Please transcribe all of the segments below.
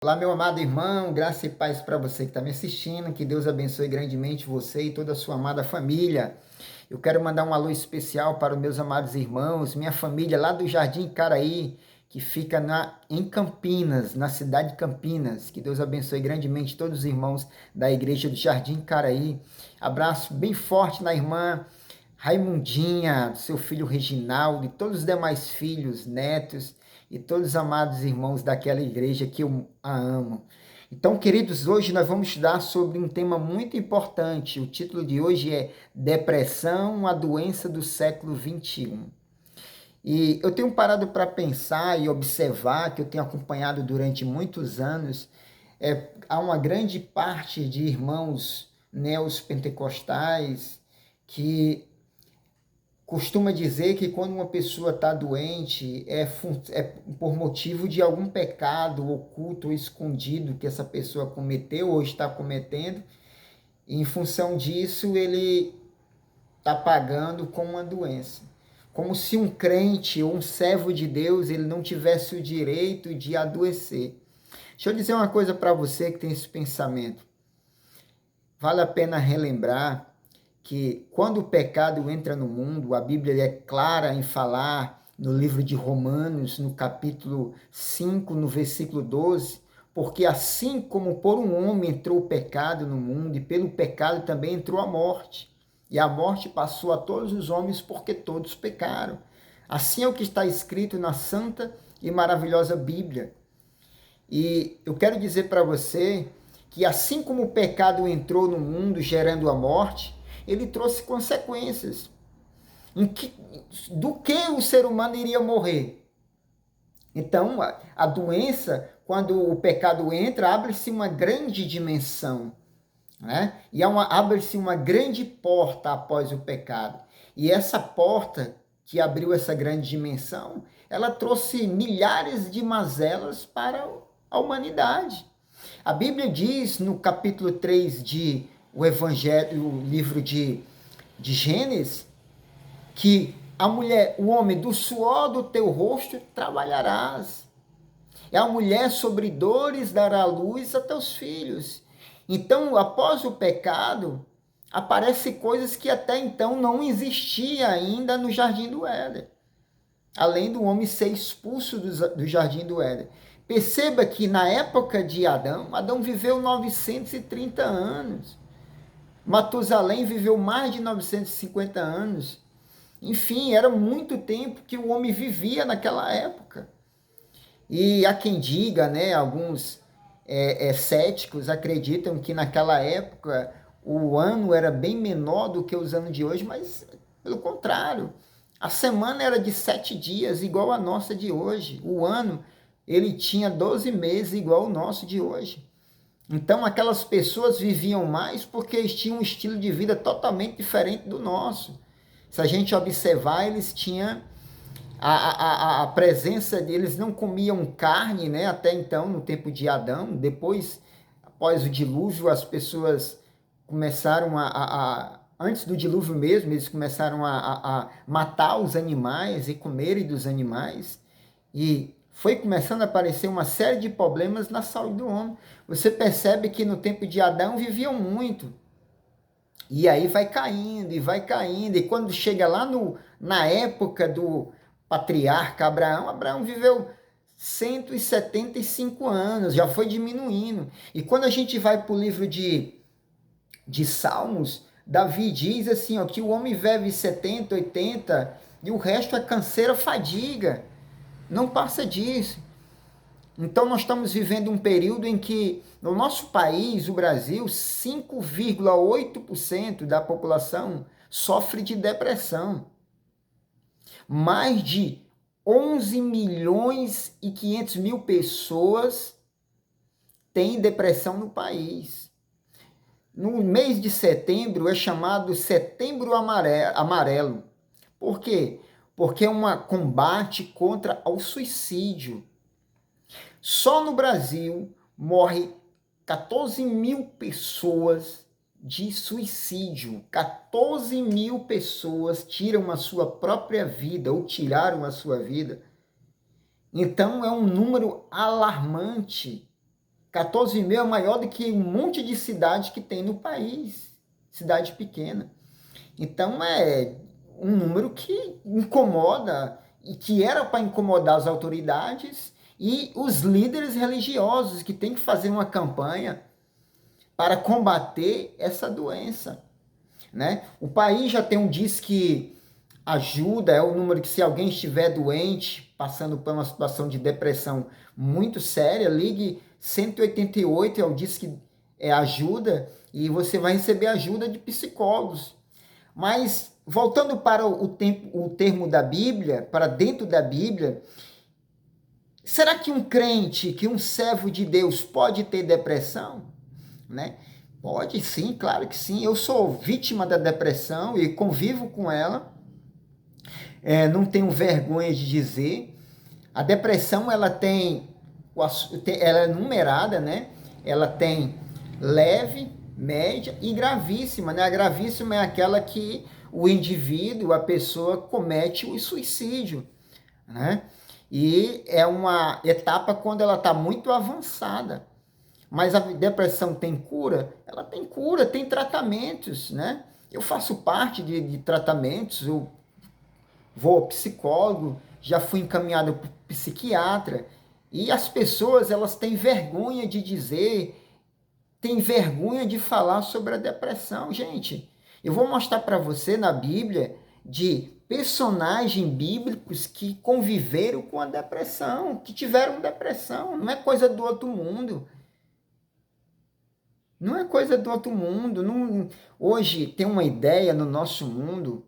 Olá, meu amado irmão, graça e paz para você que está me assistindo, que Deus abençoe grandemente você e toda a sua amada família. Eu quero mandar um alô especial para os meus amados irmãos, minha família lá do Jardim Caraí, que fica em Campinas, na cidade de Campinas. Que Deus abençoe grandemente todos os irmãos da igreja do Jardim Caraí. Abraço bem forte na irmã Raimundinha, seu filho Reginaldo e todos os demais filhos, netos e todos os amados irmãos daquela igreja que eu a amo. Então, queridos, hoje nós vamos estudar sobre um tema muito importante. O título de hoje é Depressão, a doença do século XXI. E eu tenho parado para pensar e observar, que eu tenho acompanhado durante muitos anos, há uma grande parte de irmãos neopentecostais que costuma dizer que quando uma pessoa está doente é por motivo de algum pecado oculto ou escondido que essa pessoa cometeu ou está cometendo, e em função disso ele está pagando com uma doença. Como se um crente ou um servo de Deus ele não tivesse o direito de adoecer. Deixa eu dizer uma coisa para você que tem esse pensamento. Vale a pena relembrar que quando o pecado entra no mundo, a Bíblia é clara em falar no livro de Romanos, no capítulo 5, no versículo 12, porque assim como por um homem entrou o pecado no mundo, e pelo pecado também entrou a morte, e a morte passou a todos os homens porque todos pecaram. Assim é o que está escrito na santa e maravilhosa Bíblia. E eu quero dizer para você que assim como o pecado entrou no mundo gerando a morte, ele trouxe consequências. Do que o ser humano iria morrer? Então, a doença, quando o pecado entra, abre-se uma grande dimensão, né? E abre-se uma grande porta após o pecado. E essa porta que abriu essa grande dimensão, ela trouxe milhares de mazelas para a humanidade. A Bíblia diz no capítulo 3 de o Evangelho, o livro de Gênesis, que a mulher, o homem, do suor do teu rosto trabalharás. E a mulher sobre dores dará luz a teus filhos. Então, após o pecado, aparecem coisas que até então não existiam ainda no Jardim do Éden. Além do homem ser expulso do Jardim do Éden. Perceba que na época de Adão, Adão viveu 930 anos. Matusalém viveu mais de 950 anos. Enfim, era muito tempo que o homem vivia naquela época. E há quem diga, né, alguns céticos acreditam que naquela época o ano era bem menor do que os anos de hoje, mas pelo contrário, a semana era de 7 dias, igual a nossa de hoje. O ano, ele tinha 12 meses, igual o nosso de hoje. Então, aquelas pessoas viviam mais porque eles tinham um estilo de vida totalmente diferente do nosso. Se a gente observar, eles tinham a presença deles, não comiam carne, né? Até então, no tempo de Adão. Depois, após o dilúvio, as pessoas começaram antes do dilúvio mesmo, eles começaram a matar os animais e comerem dos animais. E foi começando a aparecer uma série de problemas na saúde do homem. Você percebe que no tempo de Adão viviam muito. E aí vai caindo, e vai caindo. E quando chega lá na época do patriarca Abraão, Abraão viveu 175 anos, já foi diminuindo. E quando a gente vai para o livro de Salmos, Davi diz assim, ó, que o homem vive 70, 80 e o resto é canseira, fadiga. Não passa disso. Então nós estamos vivendo um período em que no nosso país, o Brasil, 5,8% da população sofre de depressão. Mais de 11 milhões e 500 mil pessoas têm depressão no país. No mês de setembro é chamado Setembro Amarelo. Por quê? Porque é um combate contra o suicídio. Só no Brasil morre 14 mil pessoas de suicídio. 14 mil pessoas tiram a sua própria vida ou tiraram a sua vida. Então é um número alarmante. 14 mil é maior do que um monte de cidade que tem no país, cidade pequena. Então é um número que incomoda e que era para incomodar as autoridades e os líderes religiosos que têm que fazer uma campanha para combater essa doença, né? O país já tem um Disque Ajuda, é o número que se alguém estiver doente, passando por uma situação de depressão muito séria, ligue 188, é o Disque Ajuda, e você vai receber ajuda de psicólogos. Mas, voltando para o termo da Bíblia, para dentro da Bíblia, será que um crente, que um servo de Deus pode ter depressão? Né? Pode sim, claro que sim. Eu sou vítima da depressão e convivo com ela. Não tenho vergonha de dizer. A depressão, ela é numerada, né? Ela tem leve, média e gravíssima, né? A gravíssima é aquela que o indivíduo, a pessoa comete o suicídio, né? E é uma etapa quando ela está muito avançada. Mas a depressão tem cura? Ela tem cura, tem tratamentos, né? Eu faço parte de tratamentos, eu vou ao psicólogo, já fui encaminhado para o psiquiatra, e as pessoas, elas têm vergonha de dizer, têm vergonha de falar sobre a depressão. Gente, eu vou mostrar para você na Bíblia de personagens bíblicos que conviveram com a depressão, que tiveram depressão, não é coisa do outro mundo. Não é coisa do outro mundo. Não... Hoje tem uma ideia no nosso mundo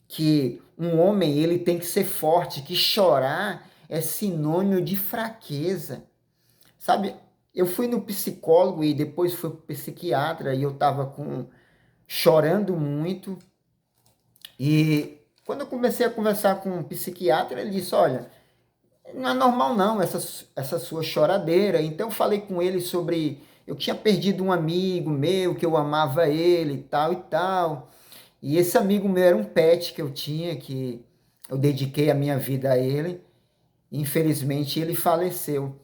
que um homem ele tem que ser forte, que chorar é sinônimo de fraqueza. Sabe, eu fui no psicólogo e depois fui pro psiquiatra e eu estava chorando muito. E quando eu comecei a conversar com um psiquiatra, ele disse, olha, não é normal não essa sua choradeira. Então eu falei com ele sobre... Eu tinha perdido um amigo meu, que eu amava ele e tal e tal. E esse amigo meu era um pet que eu tinha, que eu dediquei a minha vida a ele. Infelizmente ele faleceu.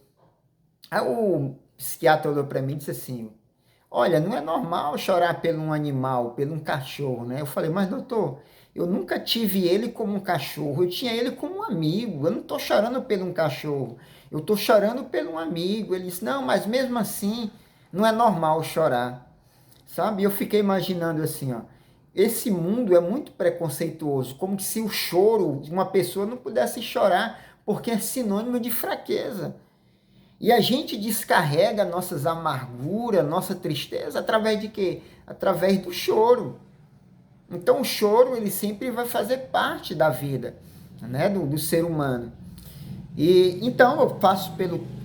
Aí o psiquiatra olhou para mim e disse assim, olha, não é normal chorar por um animal, por um cachorro, né? Eu falei, mas doutor, eu nunca tive ele como um cachorro, eu tinha ele como um amigo, eu não estou chorando por um cachorro, eu estou chorando por um amigo. Ele disse, não, mas mesmo assim, não é normal chorar, sabe? Eu fiquei imaginando assim, ó, esse mundo é muito preconceituoso, como se o choro de uma pessoa não pudesse chorar, porque é sinônimo de fraqueza. E a gente descarrega nossas amarguras, nossa tristeza, através de quê? Através do choro. Então o choro, ele sempre vai fazer parte da vida, né, do ser humano. E então eu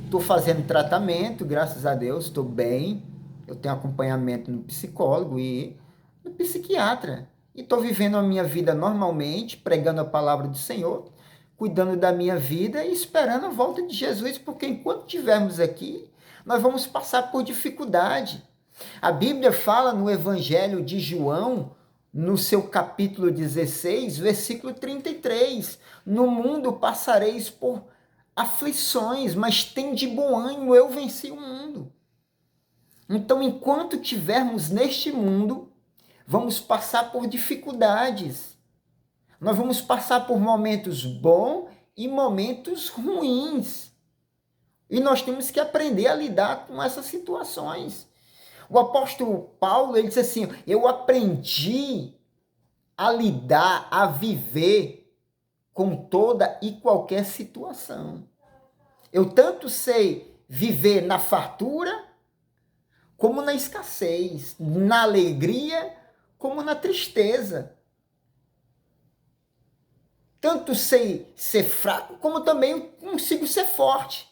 estou fazendo tratamento, graças a Deus, estou bem. Eu tenho acompanhamento no psicólogo e no psiquiatra. E estou vivendo a minha vida normalmente, pregando a palavra do Senhor, cuidando da minha vida e esperando a volta de Jesus, porque enquanto estivermos aqui, nós vamos passar por dificuldade. A Bíblia fala no Evangelho de João, no seu capítulo 16, versículo 33, no mundo passareis por aflições, mas tende bom ânimo, eu venci o mundo. Então, enquanto estivermos neste mundo, vamos passar por dificuldades. Nós vamos passar por momentos bons e momentos ruins. E nós temos que aprender a lidar com essas situações. O apóstolo Paulo, ele disse assim, eu aprendi a lidar, a viver com toda e qualquer situação. Eu tanto sei viver na fartura, como na escassez, na alegria, como na tristeza. Tanto sei ser fraco, como também consigo ser forte.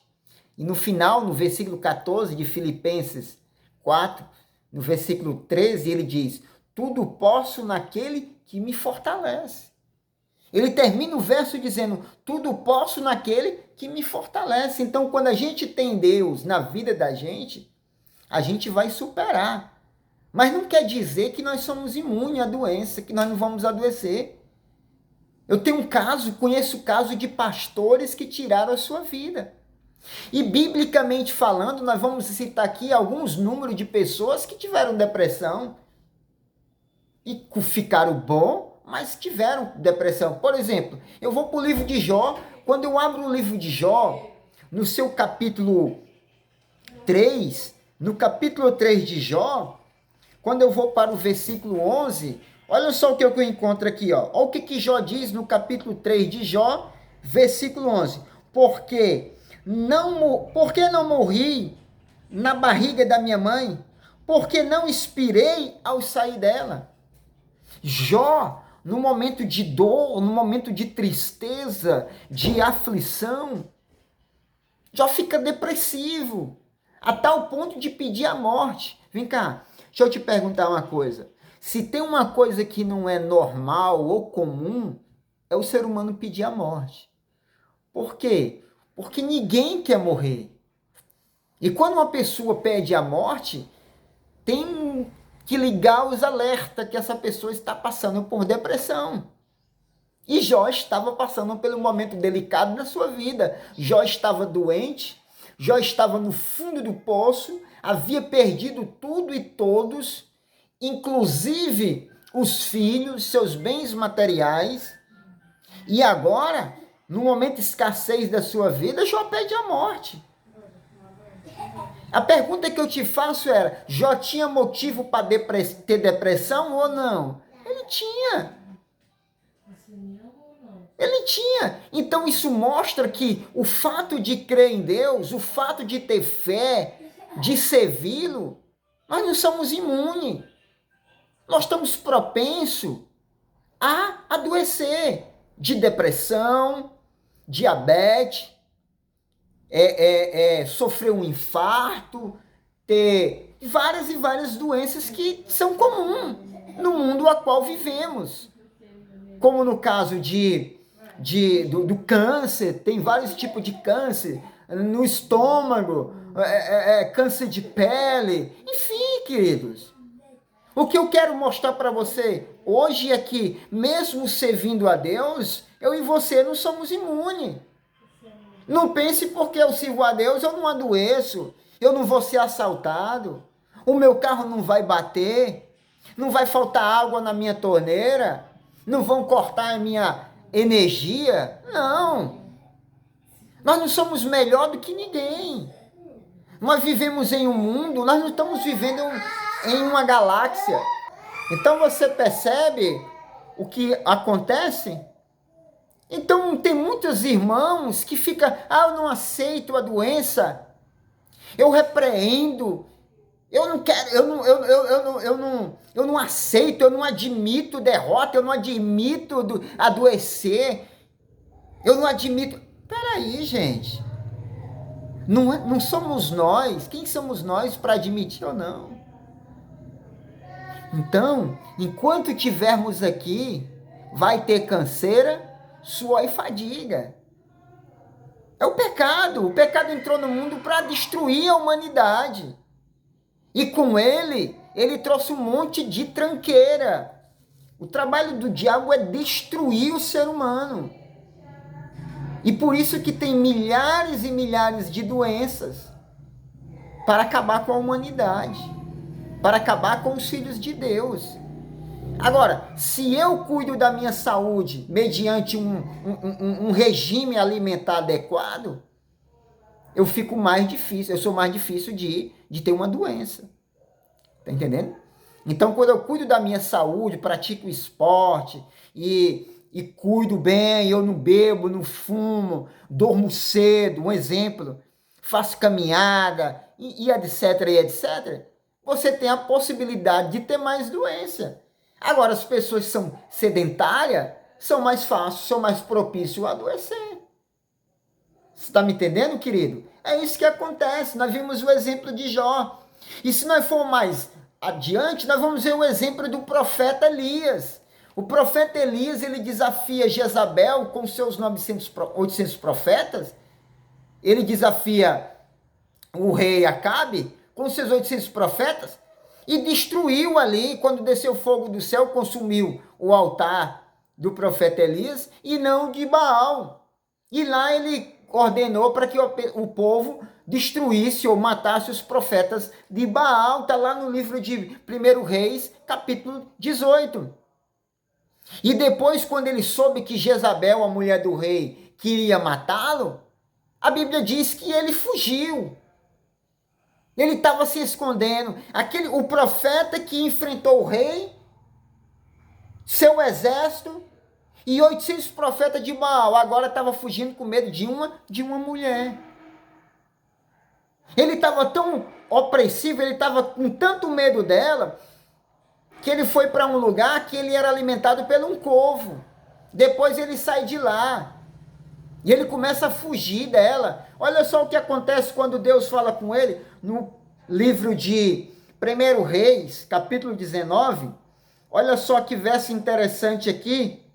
E no final, no versículo 14 de Filipenses 4, no versículo 13, ele diz, tudo posso naquele que me fortalece. Ele termina o verso dizendo, tudo posso naquele que me fortalece. Então, quando a gente tem Deus na vida da gente, a gente vai superar. Mas não quer dizer que nós somos imunes à doença, que nós não vamos adoecer. Eu tenho conheço caso de pastores que tiraram a sua vida. E biblicamente falando, nós vamos citar aqui alguns números de pessoas que tiveram depressão e ficaram bom, mas tiveram depressão. Por exemplo, eu vou para o livro de Jó. Quando eu abro o livro de Jó, no seu capítulo 3, no capítulo 3 de Jó, quando eu vou para o versículo 11, olha só o que eu encontro aqui, ó. Olha o que Jó diz no capítulo 3 de Jó, versículo 11. Por que não morri na barriga da minha mãe? Porque não expirei ao sair dela? Jó, no momento de dor, no momento de tristeza, de aflição, Jó fica depressivo, a tal ponto de pedir a morte. Vem cá, deixa eu te perguntar uma coisa. Se tem uma coisa que não é normal ou comum, é o ser humano pedir a morte. Por quê? Porque ninguém quer morrer. E quando uma pessoa pede a morte, tem que ligar os alertas que essa pessoa está passando por depressão. E Jó estava passando por um momento delicado na sua vida. Jó estava doente, Jó estava no fundo do poço, havia perdido tudo e todos, inclusive os filhos, seus bens materiais. E agora, no momento de escassez da sua vida, Jó pede a morte. A pergunta que eu te faço era, Jó tinha motivo para ter depressão ou não? Ele tinha. Ele tinha. Então isso mostra que o fato de crer em Deus, o fato de ter fé, de servi-lo, nós não somos imunes. Nós estamos propensos a adoecer de depressão, diabetes, sofrer um infarto, ter várias e várias doenças que são comuns no mundo a qual vivemos. Como no caso do câncer, tem vários tipos de câncer, no estômago, câncer de pele, enfim, queridos. O que eu quero mostrar para você hoje é que, mesmo servindo a Deus, eu e você não somos imunes. Não pense porque eu sirvo a Deus, eu não adoeço, eu não vou ser assaltado, o meu carro não vai bater, não vai faltar água na minha torneira, não vão cortar a minha energia. Não. Nós não somos melhor do que ninguém. Nós vivemos em um mundo, nós não estamos vivendo em uma galáxia. Então você percebe o que acontece? Então tem muitos irmãos que ficam, eu não aceito a doença, eu repreendo, eu não quero, eu não aceito, eu não admito derrota, eu não admito adoecer, eu não admito. Peraí, gente, não somos nós, quem somos nós para admitir ou não? Então, enquanto tivermos aqui, vai ter canseira, suor e fadiga. É o pecado entrou no mundo para destruir a humanidade. E com ele trouxe um monte de tranqueira. O trabalho do diabo é destruir o ser humano. E por isso que tem milhares e milhares de doenças para acabar com a humanidade, para acabar com os filhos de Deus. Agora, se eu cuido da minha saúde mediante um regime alimentar adequado, eu sou mais difícil de ter uma doença. Tá entendendo? Então, quando eu cuido da minha saúde, pratico esporte e cuido bem, eu não bebo, não fumo, dormo cedo, um exemplo, faço caminhada e etc, você tem a possibilidade de ter mais doença. Agora, as pessoas que são sedentárias são mais fáceis, são mais propícios a adoecer. Você está me entendendo, querido? É isso que acontece. Nós vimos o exemplo de Jó. E se nós for mais adiante, nós vamos ver o exemplo do profeta Elias. O profeta Elias, ele desafia Jezabel com seus 800 profetas. Ele desafia o rei Acabe com seus 800 profetas. E destruiu ali, quando desceu fogo do céu, consumiu o altar do profeta Elias e não de Baal. E lá ele ordenou para que o povo destruísse ou matasse os profetas de Baal. Está lá no livro de 1 Reis, capítulo 18. E depois, quando ele soube que Jezabel, a mulher do rei, queria matá-lo, a Bíblia diz que ele fugiu. Ele estava se escondendo. O profeta que enfrentou o rei, seu exército, e 800 profetas de Baal, agora estava fugindo com medo de uma mulher. Ele estava tão opressivo, ele estava com tanto medo dela, que ele foi para um lugar que ele era alimentado por um corvo. Depois ele sai de lá. E ele começa a fugir dela. Olha só o que acontece quando Deus fala com ele no livro de 1 Reis, capítulo 19. Olha só que verso interessante aqui.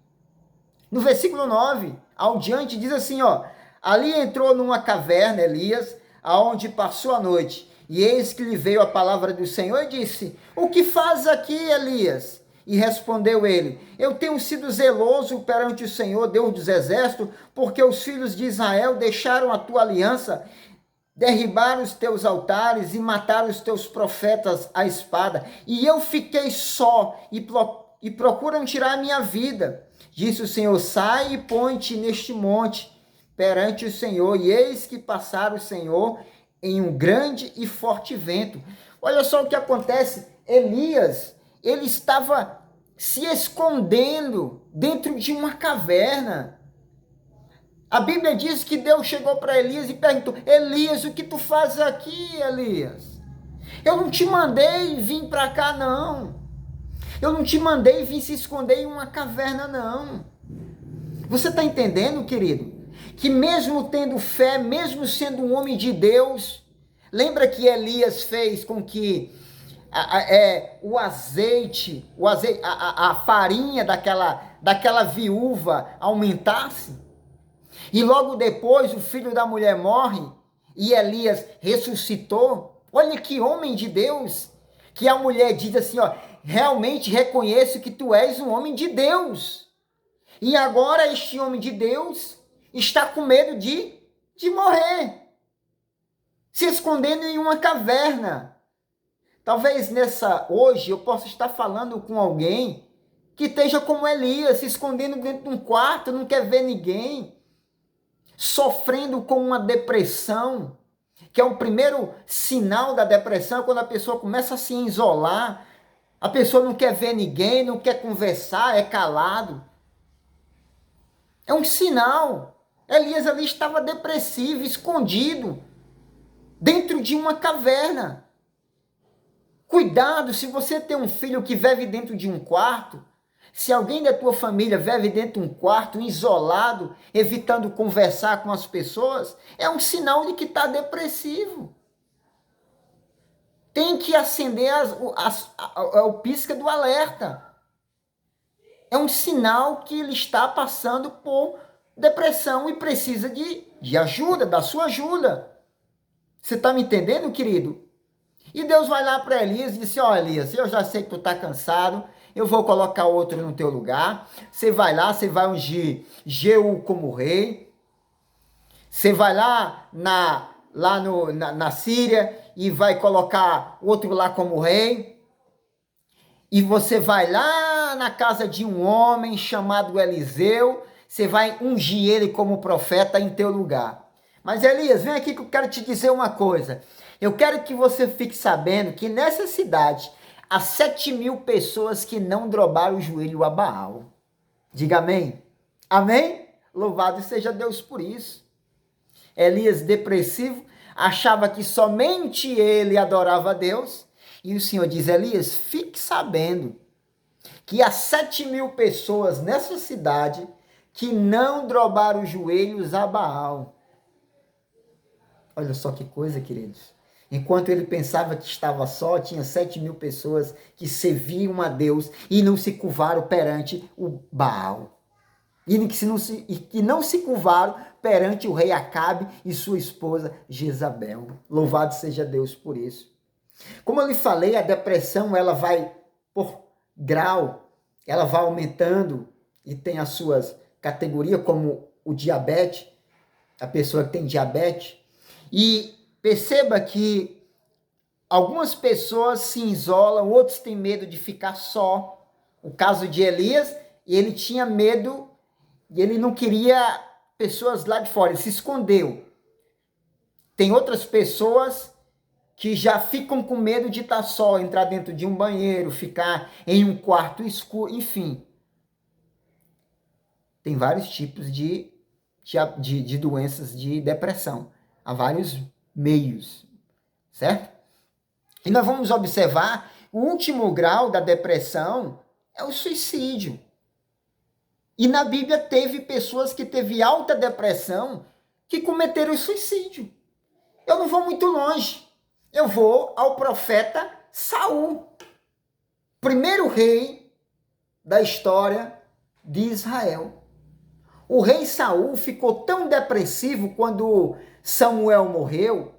No versículo 9, ao diante, diz assim, ó. Ali entrou numa caverna Elias, aonde passou a noite. E eis que lhe veio a palavra do Senhor e disse: o que fazes aqui, Elias? E respondeu ele: eu tenho sido zeloso perante o Senhor, Deus dos exércitos, porque os filhos de Israel deixaram a tua aliança, derribaram os teus altares e mataram os teus profetas à espada. E eu fiquei só e procuram tirar a minha vida. Disse o Senhor: sai e põe-te neste monte perante o Senhor. E eis que passaram o Senhor em um grande e forte vento. Olha só o que acontece. Elias, ele estava se escondendo dentro de uma caverna. A Bíblia diz que Deus chegou para Elias e perguntou: Elias, o que tu fazes aqui, Elias? Eu não te mandei vir para cá, não. Eu não te mandei vir se esconder em uma caverna, não. Você está entendendo, querido? Que mesmo tendo fé, mesmo sendo um homem de Deus, lembra que Elias fez com que o azeite, a farinha daquela viúva aumentasse? E logo depois o filho da mulher morre e Elias ressuscitou. Olha que homem de Deus, que a mulher diz assim, ó, realmente reconheço que tu és um homem de Deus. E agora este homem de Deus está com medo de morrer, se escondendo em uma caverna. Talvez hoje eu possa estar falando com alguém que esteja como Elias, se escondendo dentro de um quarto, não quer ver ninguém, sofrendo com uma depressão, que é o primeiro sinal da depressão, quando a pessoa começa a se isolar, a pessoa não quer ver ninguém, não quer conversar, é calado. É um sinal. Elias ali estava depressivo, escondido, dentro de uma caverna. Cuidado, se você tem um filho que vive dentro de um quarto, se alguém da tua família vive dentro de um quarto, isolado, evitando conversar com as pessoas, é um sinal de que está depressivo. Tem que acender o pisca do alerta. É um sinal que ele está passando por depressão e precisa de ajuda, da sua ajuda. Você está me entendendo, querido? E Deus vai lá para Elias e disse: ó, Elias, eu já sei que tu está cansado, eu vou colocar outro no teu lugar. Você vai lá, você vai ungir Jeú como rei. Você vai lá na Síria e vai colocar outro lá como rei. E você vai lá na casa de um homem chamado Eliseu, você vai ungir ele como profeta em teu lugar. Mas Elias, vem aqui que eu quero te dizer uma coisa. Eu quero que você fique sabendo que nessa cidade há 7.000 pessoas que não dobraram o joelho a Baal. Diga amém. Amém? Louvado seja Deus por isso. Elias, depressivo, achava que somente ele adorava a Deus. E o Senhor diz: Elias, fique sabendo que há 7.000 pessoas nessa cidade que não dobraram os joelhos a Baal. Olha só que coisa, queridos. Enquanto ele pensava que estava só, tinha 7.000 pessoas que serviam a Deus e não se curvaram perante o Baal. E que não se curvaram perante o rei Acabe e sua esposa Jezabel. Louvado seja Deus por isso. Como eu lhe falei, a depressão ela vai por grau, ela vai aumentando e tem as suas categorias, como o diabetes. a pessoa que tem diabetes. E perceba que algumas pessoas se isolam, outros têm medo de ficar só. O caso de Elias, ele tinha medo, ele não queria pessoas lá de fora, ele se escondeu. Tem outras pessoas que já ficam com medo de estar só, entrar dentro de um banheiro, ficar em um quarto escuro, enfim. Tem vários tipos de doenças de depressão. Há vários meios, certo? E nós vamos observar, o último grau da depressão é o suicídio. E na Bíblia teve pessoas que teve alta depressão que cometeram suicídio. Eu não vou muito longe. Eu vou ao profeta Saul, primeiro rei da história de Israel. O rei Saul ficou tão depressivo quando Samuel morreu,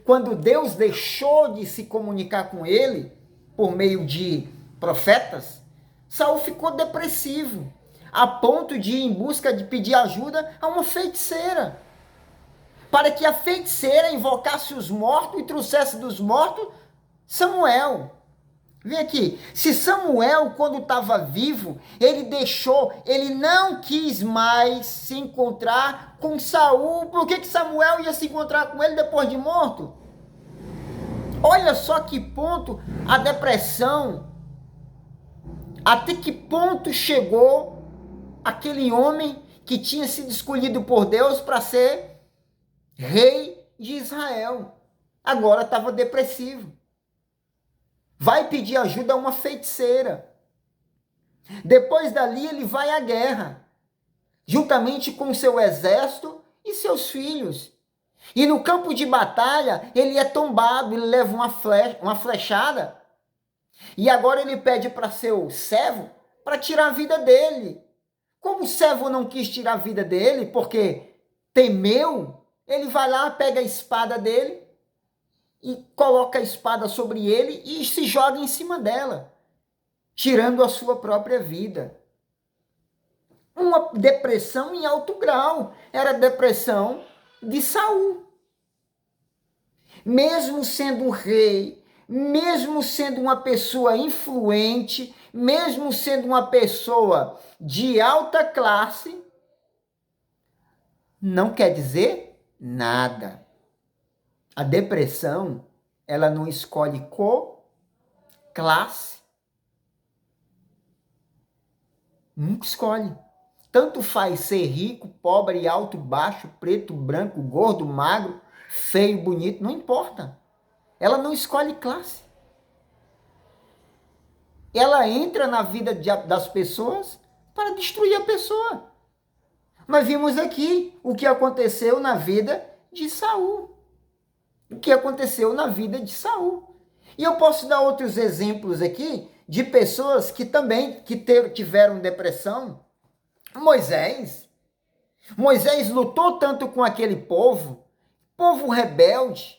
quando Deus deixou de se comunicar com ele por meio de profetas. Saul ficou depressivo, a ponto de ir em busca de pedir ajuda a uma feiticeira, para que a feiticeira invocasse os mortos e trouxesse dos mortos Samuel. Vem aqui, se Samuel, quando estava vivo, ele não quis mais se encontrar com Saul, por que Samuel ia se encontrar com ele depois de morto? Olha só que ponto a depressão, até que ponto chegou aquele homem que tinha sido escolhido por Deus para ser rei de Israel. Agora estava depressivo. Vai pedir ajuda a uma feiticeira. Depois dali ele vai à guerra, juntamente com seu exército e seus filhos. E no campo de batalha ele é tombado, ele leva uma flechada. E agora ele pede para seu servo para tirar a vida dele. Como o servo não quis tirar a vida dele, porque temeu, ele vai lá, pega a espada dele e coloca a espada sobre ele e se joga em cima dela, tirando a sua própria vida. Uma depressão em alto grau. Era a depressão de Saul. Mesmo sendo rei, mesmo sendo uma pessoa influente, mesmo sendo uma pessoa de alta classe, não quer dizer nada. A depressão, ela não escolhe cor, classe. Nunca escolhe. Tanto faz ser rico, pobre, alto, baixo, preto, branco, gordo, magro, feio, bonito, não importa. Ela não escolhe classe. Ela entra na vida das pessoas para destruir a pessoa. Nós vimos aqui o que aconteceu na vida de Saul. O que aconteceu na vida de Saul. E eu posso dar outros exemplos aqui de pessoas que também tiveram depressão. Moisés lutou tanto com aquele povo rebelde.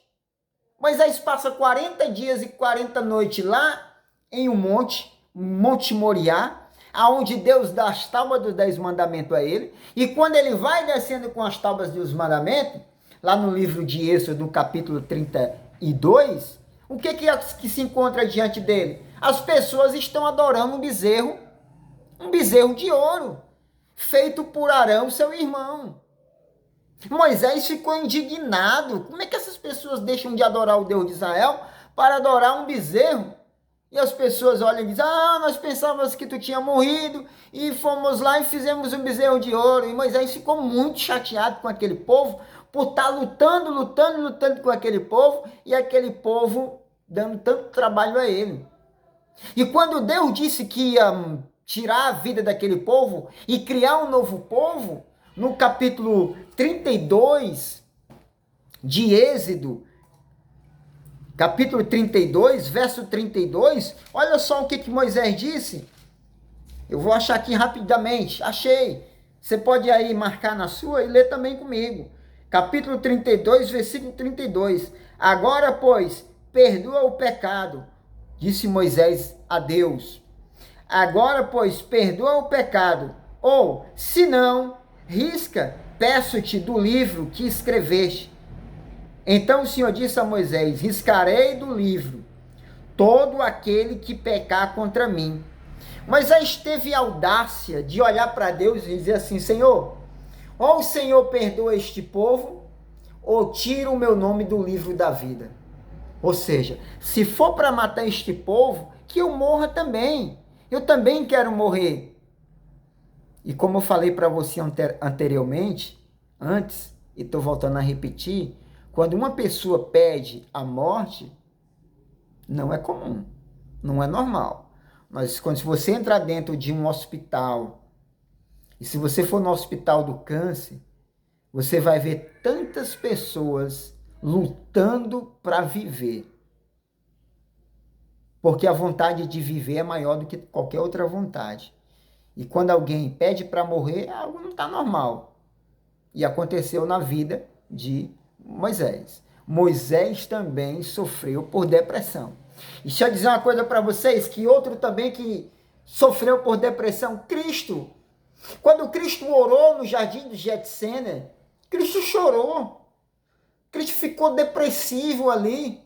Moisés passa 40 dias e 40 noites lá em um Monte Moriá, aonde Deus dá as tábuas dos 10 mandamentos a ele. E quando ele vai descendo com as tábuas dos mandamentos, lá no livro de Êxodo, no capítulo 32, o que se encontra diante dele? As pessoas estão adorando um bezerro de ouro, feito por Arão, seu irmão. Moisés ficou indignado. Como é que essas pessoas deixam de adorar o Deus de Israel para adorar um bezerro? E as pessoas olham e dizem, nós pensávamos que tu tinha morrido e fomos lá e fizemos um bezerro de ouro. E Moisés ficou muito chateado com aquele povo por estar lutando com aquele povo e aquele povo dando tanto trabalho a ele. E quando Deus disse que ia tirar a vida daquele povo e criar um novo povo, no capítulo 32 de Êxodo, capítulo 32, verso 32, olha só o que Moisés disse. Eu vou achar aqui rapidamente. Achei. Você pode aí marcar na sua e ler também comigo. Capítulo 32, versículo 32. Agora, pois, perdoa o pecado, disse Moisés a Deus. Agora, pois, perdoa o pecado, ou, se não, risca peço-te do livro que escreveste. Então o Senhor disse a Moisés: riscarei do livro todo aquele que pecar contra mim. Moisés teve a audácia de olhar para Deus e dizer assim: Senhor, ou o Senhor perdoa este povo, ou tira o meu nome do livro da vida. Ou seja, se for para matar este povo, que eu morra também. Eu também quero morrer. E como eu falei para você anteriormente, antes, e estou voltando a repetir, quando uma pessoa pede a morte, não é comum, não é normal. Mas quando se você entrar dentro de um hospital, e se você for no hospital do câncer, você vai ver tantas pessoas lutando para viver. Porque a vontade de viver é maior do que qualquer outra vontade. E quando alguém pede para morrer, algo não está normal. E aconteceu na vida de Moisés. Moisés também sofreu por depressão. E deixa eu dizer uma coisa para vocês, que outro também que sofreu por depressão, Cristo. Quando Cristo orou no jardim do Getsêmen, Cristo chorou. Cristo ficou depressivo ali.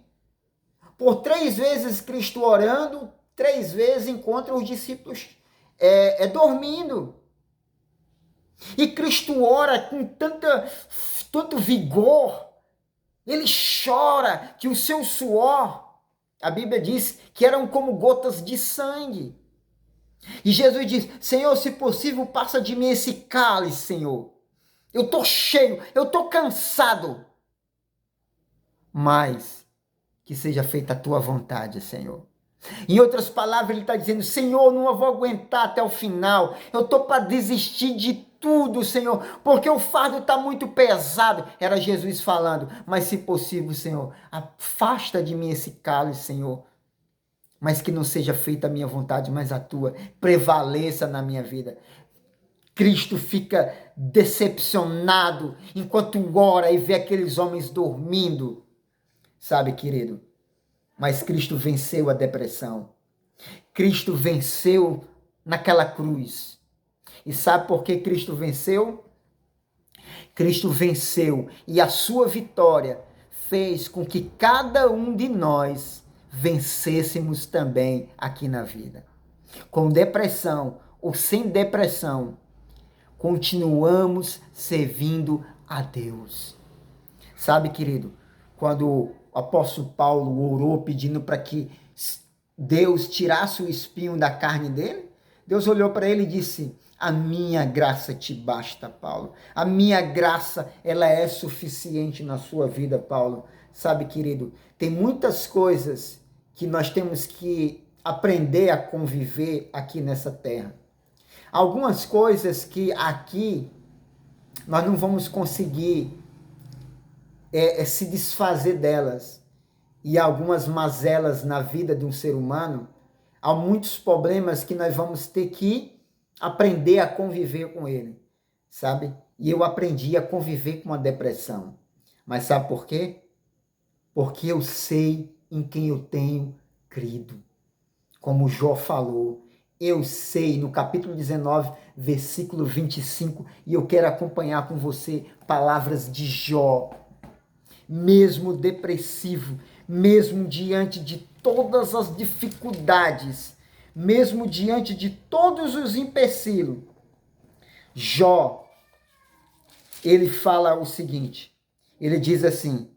Por 3 vezes Cristo orando, 3 vezes encontra os discípulos dormindo. E Cristo ora com tanto vigor, ele chora que o seu suor, a Bíblia diz que eram como gotas de sangue. E Jesus diz: Senhor, se possível, passa de mim esse cálice, Senhor. Eu estou cheio, eu estou cansado. Mas que seja feita a tua vontade, Senhor. Em outras palavras, ele está dizendo: Senhor, não vou aguentar até o final. Eu estou para desistir de tudo, Senhor, porque o fardo está muito pesado. Era Jesus falando. Mas se possível, Senhor, afasta de mim esse cálice, Senhor. Mas que não seja feita a minha vontade, mas a tua. Prevaleça na minha vida. Cristo fica decepcionado enquanto ora e vê aqueles homens dormindo. Sabe, querido? Mas Cristo venceu a depressão. Cristo venceu naquela cruz. E sabe por que Cristo venceu? Cristo venceu e a sua vitória fez com que cada um de nós vencêssemos também aqui na vida. Com depressão ou sem depressão, continuamos servindo a Deus. Sabe, querido, quando o apóstolo Paulo orou pedindo para que Deus tirasse o espinho da carne dele, Deus olhou para ele e disse: a minha graça te basta, Paulo. A minha graça, ela é suficiente na sua vida, Paulo. Sabe, querido, tem muitas coisas que nós temos que aprender a conviver aqui nessa terra. Algumas coisas que aqui nós não vamos conseguir se desfazer delas. E algumas mazelas na vida de um ser humano, há muitos problemas que nós vamos ter que aprender a conviver com ele, sabe? E eu aprendi a conviver com a depressão. Mas sabe por quê? Porque eu sei em quem eu tenho crido. Como Jó falou, eu sei, no capítulo 19, versículo 25, e eu quero acompanhar com você palavras de Jó. Mesmo depressivo, mesmo diante de todas as dificuldades, mesmo diante de todos os empecilhos, Jó, ele fala o seguinte, ele diz assim,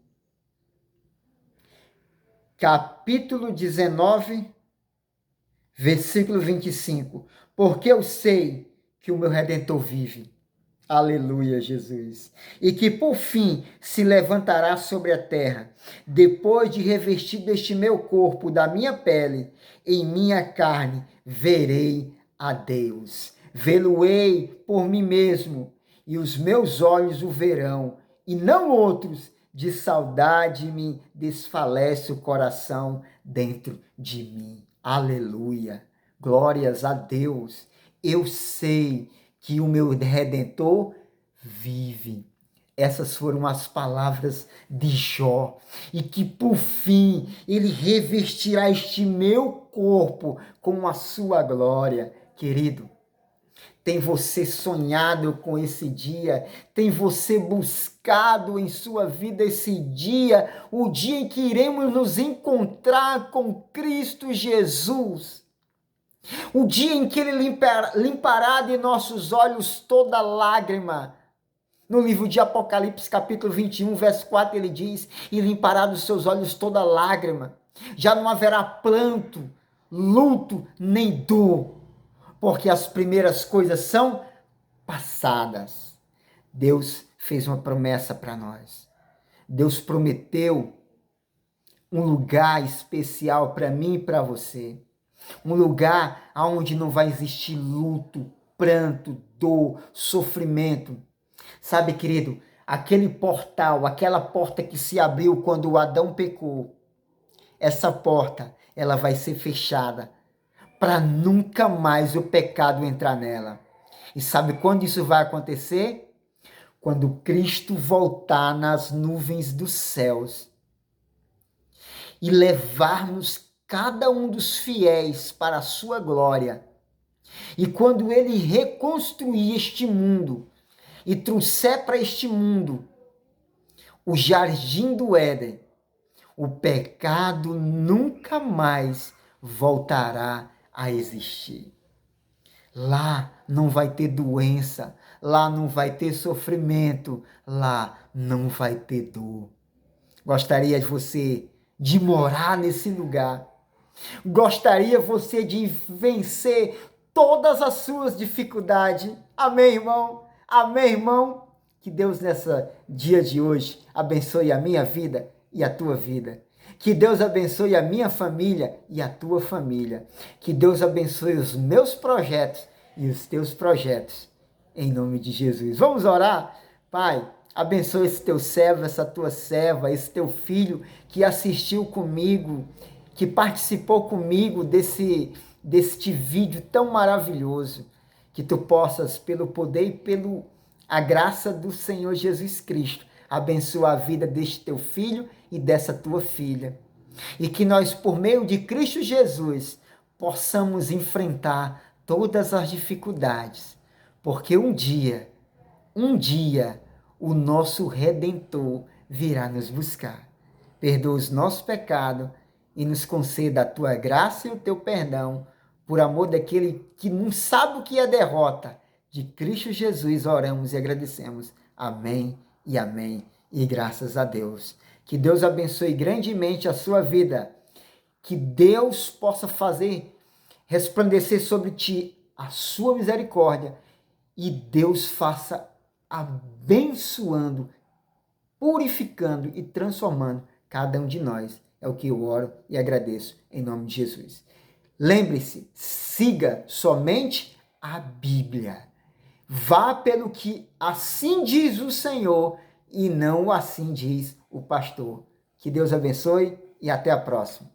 capítulo 19, versículo 25, porque eu sei que o meu Redentor vive. Aleluia, Jesus. E que por fim se levantará sobre a terra, depois de revestido este meu corpo da minha pele, em minha carne verei a Deus. Vê-lo-ei por mim mesmo, e os meus olhos o verão, e não outros. De saudade me desfalece o coração dentro de mim. Aleluia. Glórias a Deus. Eu sei que o meu Redentor vive. Essas foram as palavras de Jó. E que por fim ele revestirá este meu corpo com a sua glória. Querido, Tem você sonhado com esse dia? Tem você buscado em sua vida esse dia? O dia em que iremos nos encontrar com Cristo Jesus? O dia em que Ele limpará de nossos olhos toda lágrima? No livro de Apocalipse, capítulo 21, verso 4, ele diz: e limpará dos seus olhos toda lágrima. Já não haverá pranto, luto, nem dor, porque as primeiras coisas são passadas. Deus fez uma promessa para nós. Deus prometeu um lugar especial para mim e para você. Um lugar onde não vai existir luto, pranto, dor, sofrimento. Sabe, querido, aquele portal, aquela porta que se abriu quando o Adão pecou, essa porta, ela vai ser fechada para nunca mais o pecado entrar nela. E sabe quando isso vai acontecer? Quando Cristo voltar nas nuvens dos céus e levar-nos cada um dos fiéis para a sua glória. E quando ele reconstruir este mundo e trouxer para este mundo o jardim do Éden, o pecado nunca mais voltará a existir. Lá não vai ter doença, lá não vai ter sofrimento, lá não vai ter dor. Gostaria de você de morar nesse lugar. Gostaria você de vencer todas as suas dificuldades. Amém, irmão? Amém, irmão? Que Deus, nessa dia de hoje, abençoe a minha vida e a tua vida. Que Deus abençoe a minha família e a tua família. Que Deus abençoe os meus projetos e os teus projetos. Em nome de Jesus. Vamos orar? Pai, abençoe esse teu servo, essa tua serva, esse teu filho que assistiu comigo, que participou comigo deste vídeo tão maravilhoso. Que tu possas, pelo poder e pela graça do Senhor Jesus Cristo, abençoar a vida deste teu filho e dessa tua filha. E que nós, por meio de Cristo Jesus, possamos enfrentar todas as dificuldades. Porque um dia, o nosso Redentor virá nos buscar. Perdoa os nossos pecados e nos conceda a tua graça e o teu perdão, por amor daquele que não sabe o que é derrota. De Cristo Jesus oramos e agradecemos. Amém e amém. E graças a Deus. Que Deus abençoe grandemente a sua vida. Que Deus possa fazer resplandecer sobre ti a sua misericórdia. E Deus faça abençoando, purificando e transformando cada um de nós. É o que eu oro e agradeço em nome de Jesus. Lembre-se, siga somente a Bíblia. Vá pelo que assim diz o Senhor e não assim diz o pastor. Que Deus abençoe e até a próxima.